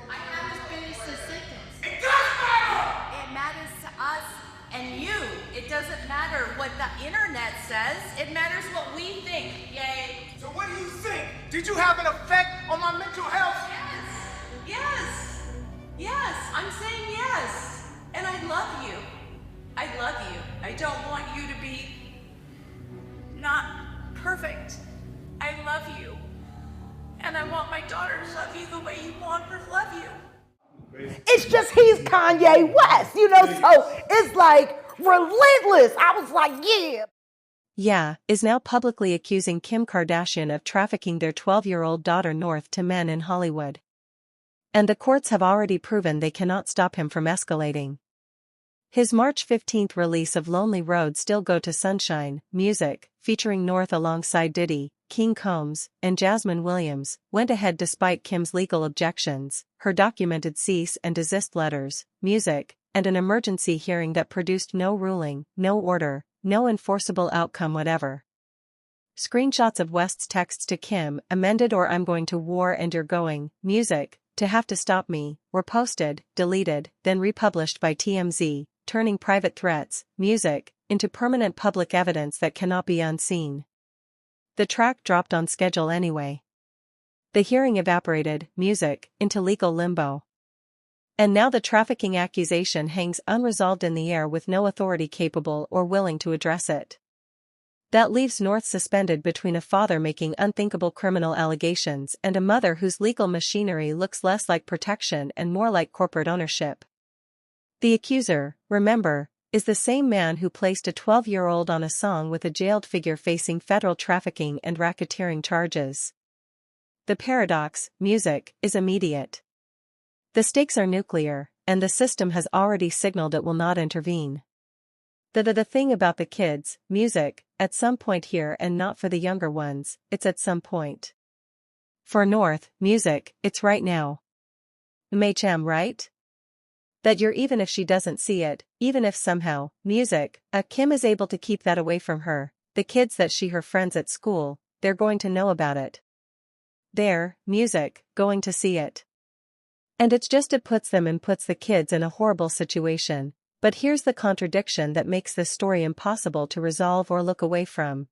I have to finish the sentence. It does matter! It matters to us and you. It doesn't matter what the internet says. It matters what we think. Yay. So what do you think? Did you have an effect on my mental health? Yes, I'm saying yes. And I love you. I love you. I don't want you to be not perfect. I love you. And I want my daughter to love you the way you want her to love you. It's just he's Kanye West, so it's like relentless. I was like, yeah. Yeah, is now publicly accusing Kim Kardashian of trafficking their 12-year-old daughter North to men in Hollywood. And the courts have already proven they cannot stop him from escalating. His March 15th release of Lonely Road Still Go to Sunshine, music, featuring North alongside Diddy, King Combs, and Jasmine Williams, went ahead despite Kim's legal objections, her documented cease and desist letters, music, and an emergency hearing that produced no ruling, no order, no enforceable outcome whatever. Screenshots of West's texts to Kim, amended or I'm going to war and you're going, music, to have to stop me, were posted, deleted, then republished by TMZ, turning private threats, music, into permanent public evidence that cannot be unseen. The track dropped on schedule anyway. The hearing evaporated, music, into legal limbo. And now the trafficking accusation hangs unresolved in the air with no authority capable or willing to address it. That leaves North suspended between a father making unthinkable criminal allegations and a mother whose legal machinery looks less like protection and more like corporate ownership. The accuser, remember, is the same man who placed a 12-year-old on a song with a jailed figure facing federal trafficking and racketeering charges. The paradox, music, is immediate. The stakes are nuclear, and the system has already signaled it will not intervene. The thing about the kids, music, at some point here and not for the younger ones, it's at some point. For North, music, it's right now. MHM, right? That you're even if she doesn't see it, even if somehow, music, Kim is able to keep that away from her, the kids that her friends at school, they're going to know about it. They're, music, going to see it. And it puts the kids in a horrible situation. But here's the contradiction that makes this story impossible to resolve or look away from.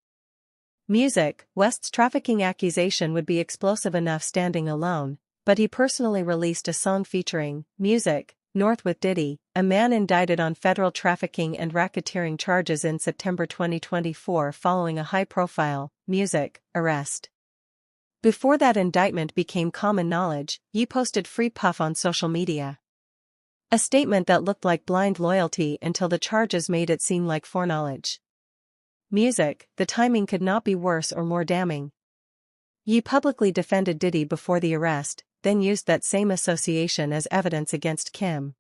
Music, West's trafficking accusation would be explosive enough standing alone, but he personally released a song featuring, music, North with Diddy, a man indicted on federal trafficking and racketeering charges in September 2024 following a high-profile, music, arrest. Before that indictment became common knowledge, Ye posted Free Puff on social media. A statement that looked like blind loyalty until the charges made it seem like foreknowledge. Music, the timing could not be worse or more damning. Ye publicly defended Diddy before the arrest, then used that same association as evidence against Kim.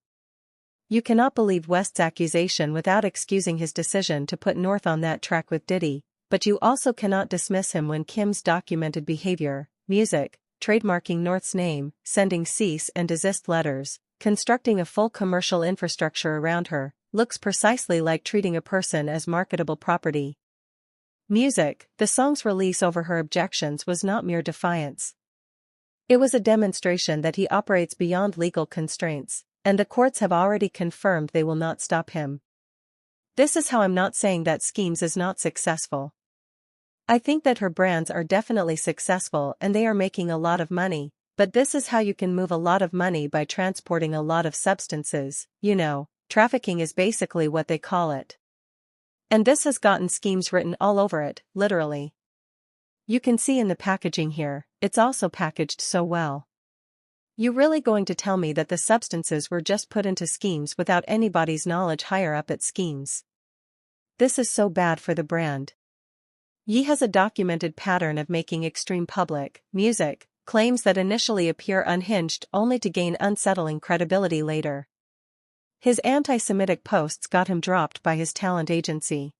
You cannot believe West's accusation without excusing his decision to put North on that track with Diddy, but you also cannot dismiss him when Kim's documented behavior, music, trademarking North's name, sending cease and desist letters, constructing a full commercial infrastructure around her, looks precisely like treating a person as marketable property. Music, the song's release over her objections was not mere defiance. It was a demonstration that he operates beyond legal constraints, and the courts have already confirmed they will not stop him. This is how I'm not saying that Schemes is not successful. I think that her brands are definitely successful and they are making a lot of money. But this is how you can move a lot of money by transporting a lot of substances, trafficking is basically what they call it. And this has gotten Schemes written all over it, literally. You can see in the packaging here, it's also packaged so well. You really going to tell me that the substances were just put into Schemes without anybody's knowledge higher up at Schemes? This is so bad for the brand. Ye has a documented pattern of making extreme public, music, claims that initially appear unhinged only to gain unsettling credibility later. His anti-Semitic posts got him dropped by his talent agency.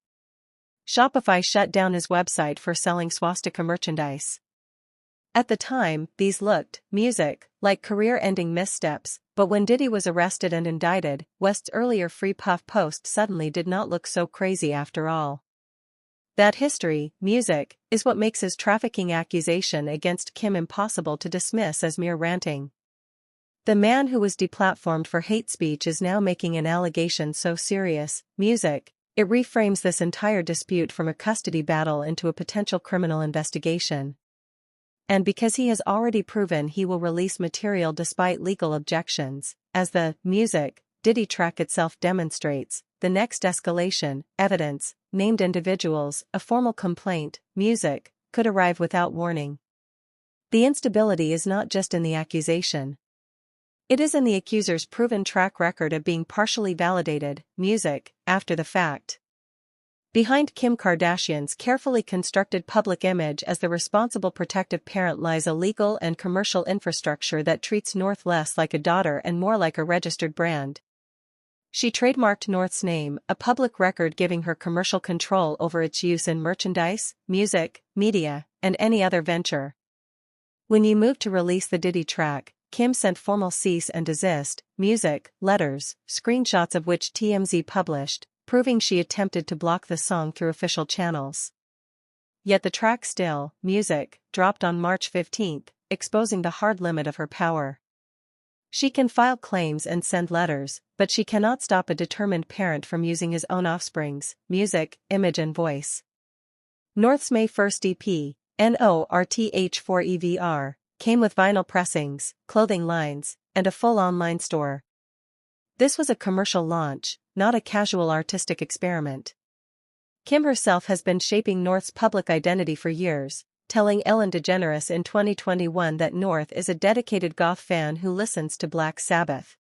Shopify shut down his website for selling swastika merchandise. At the time, these looked, music, like career-ending missteps, but when Diddy was arrested and indicted, West's earlier Free Puff post suddenly did not look so crazy after all. That history, music, is what makes his trafficking accusation against Kim impossible to dismiss as mere ranting. The man who was deplatformed for hate speech is now making an allegation so serious, music, it reframes this entire dispute from a custody battle into a potential criminal investigation. And because he has already proven he will release material despite legal objections, as the music Diddy track itself demonstrates, the next escalation, evidence, named individuals, a formal complaint, music, could arrive without warning. The instability is not just in the accusation. It is in the accuser's proven track record of being partially validated, music, after the fact. Behind Kim Kardashian's carefully constructed public image as the responsible protective parent lies a legal and commercial infrastructure that treats North less like a daughter and more like a registered brand. She trademarked North's name, a public record giving her commercial control over its use in merchandise, music, media, and any other venture. When you moved to release the Diddy track, Kim sent formal cease and desist, music, letters, screenshots of which TMZ published, proving she attempted to block the song through official channels. Yet the track still, music, dropped on March 15, exposing the hard limit of her power. She can file claims and send letters, but she cannot stop a determined parent from using his own offspring's music, image and voice. North's May 1st EP, NORTH4EVR, came with vinyl pressings, clothing lines, and a full online store. This was a commercial launch, not a casual artistic experiment. Kim herself has been shaping North's public identity for years, telling Ellen DeGeneres in 2021 that North is a dedicated goth fan who listens to Black Sabbath.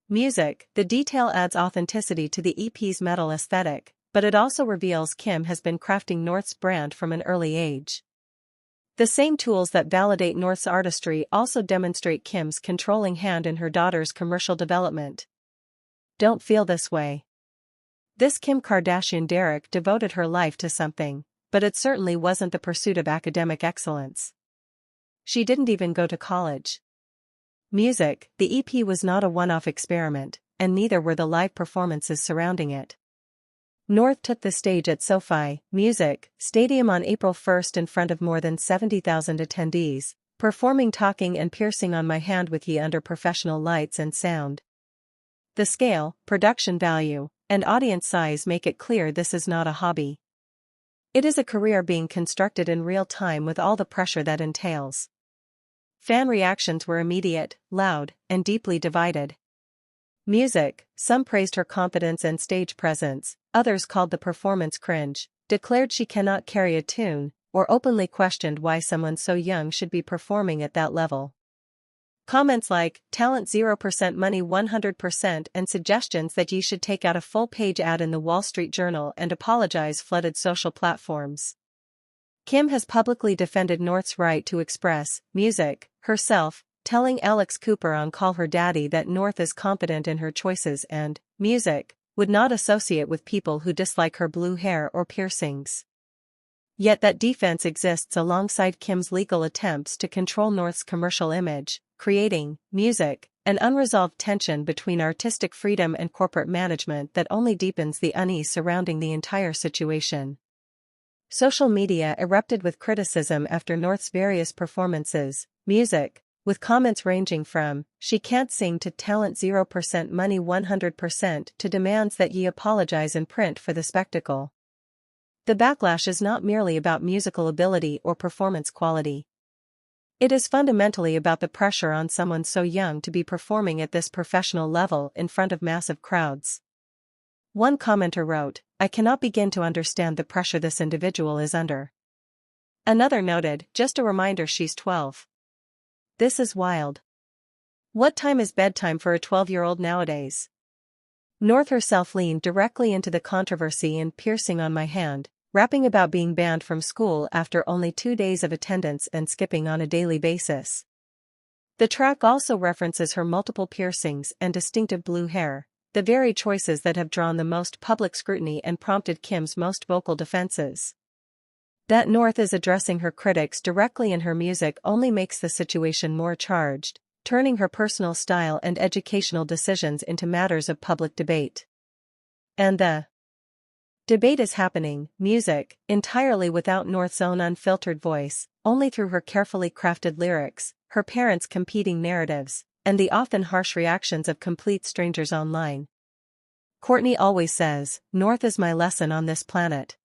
Music, the detail adds authenticity to the EP's metal aesthetic, but it also reveals Kim has been crafting North's brand from an early age. The same tools that validate North's artistry also demonstrate Kim's controlling hand in her daughter's commercial development. Don't feel this way. This Kim Kardashian Derek devoted her life to something, but it certainly wasn't the pursuit of academic excellence. She didn't even go to college. Music, the EP was not a one-off experiment, and neither were the live performances surrounding it. North took the stage at SoFi Music Stadium on April 1st in front of more than 70,000 attendees, performing Talking and Piercing on My Hand with Ye under professional lights and sound. The scale, production value, and audience size make it clear this is not a hobby. It is a career being constructed in real time with all the pressure that entails. Fan reactions were immediate, loud, and deeply divided. Music, some praised her confidence and stage presence, others called the performance cringe, declared she cannot carry a tune, or openly questioned why someone so young should be performing at that level. Comments like, talent 0% money 100% and suggestions that you should take out a full-page ad in the Wall Street Journal and apologize flooded social platforms. Kim has publicly defended North's right to express music herself, telling Alex Cooper on Call Her Daddy that North is confident in her choices and music would not associate with people who dislike her blue hair or piercings. Yet that defense exists alongside Kim's legal attempts to control North's commercial image, creating music an unresolved tension between artistic freedom and corporate management that only deepens the unease surrounding the entire situation. Social media erupted with criticism after North's various performances, music, with comments ranging from, "She can't sing" to "talent 0% money 100% to demands that ye apologize in print for the spectacle. The backlash is not merely about musical ability or performance quality. It is fundamentally about the pressure on someone so young to be performing at this professional level in front of massive crowds. One commenter wrote, "I cannot begin to understand the pressure this individual is under." Another noted, "Just a reminder she's 12. This is wild. What time is bedtime for a 12-year-old nowadays?" North herself leaned directly into the controversy in Piercing on My Hand, rapping about being banned from school after only 2 days of attendance and skipping on a daily basis. The track also references her multiple piercings and distinctive blue hair, the very choices that have drawn the most public scrutiny and prompted Kim's most vocal defenses. That North is addressing her critics directly in her music only makes the situation more charged, turning her personal style and educational decisions into matters of public debate. And the debate is happening, music, entirely without North's own unfiltered voice, only through her carefully crafted lyrics, her parents' competing narratives, and the often harsh reactions of complete strangers online. Kourtney always says, "North is my lesson on this planet."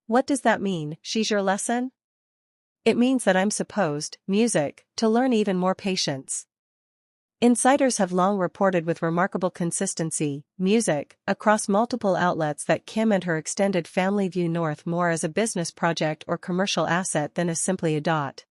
What does that mean? She's your lesson? It means that I'm supposed, music, to learn even more patience. Insiders have long reported with remarkable consistency, music, across multiple outlets that Kim and her extended family view North more as a business project or commercial asset than as simply a dot.